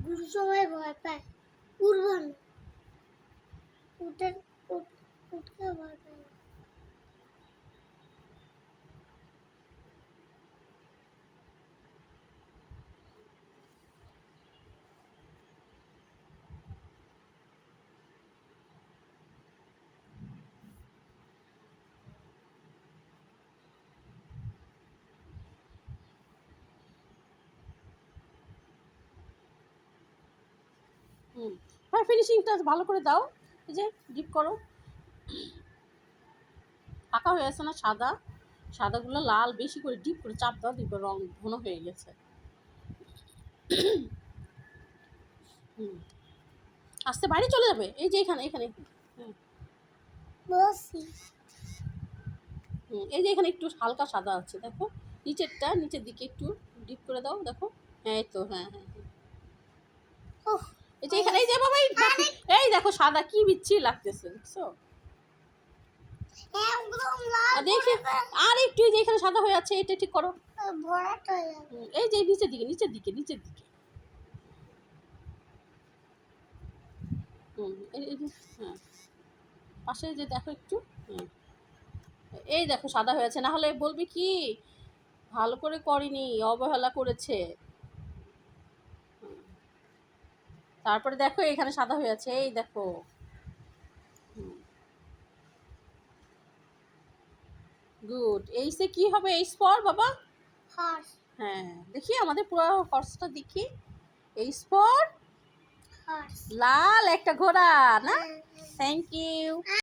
গুরু সবাই ভয় পায়, উড়বো না, উঠে উঠতে ভয় পায়। হ্যাঁ, ফিনিশিংটা ভালো করে দাও। এই যে ডিপ করো, ফাঁকা হয়ে আছে না, সাদা সাদাগুলো লাল বেশি করে ডিপ করে চাপ দাও, দেখবে রং ঘন হয়ে গেছে। আস্তে বাইরে চলে যাবে, এই যে এখানে এখানে এই যে এখানে একটু হালকা সাদা আছে, দেখো নিচেরটা, নিচের দিকে একটু ডিপ করে দাও, দেখো। হ্যাঁ এই তো, হ্যাঁ হ্যাঁ এই যে এখানে, এই যে বাবা এই দেখো সাদা কি বিচ্ছিরি লাগতেছে, দেখছো? দেখি আর একটু, এই যে এখানে সাদা হয়ে আছে, এটা ঠিক করো। এই যে নিচের দিকে নিচের দিকে নিচের দিকে, এই যে হ্যাঁ পাশে যে দেখো একটু, এই দেখো সাদা হয়েছে, না হলে বলবি কি ভালো করে করিনি, অবহেলা করেছে। তারপরে দেখো এখানে সাদা হয়ে আছে, এই দেখো। গুড। এইসে কি হবে? এইস ফর বাবা হর্স। হ্যাঁ, দেখি আমাদের পুরো হর্সটা দেখি। এইস ফর হর্স। লাল একটা ঘোড়া না? Thank you.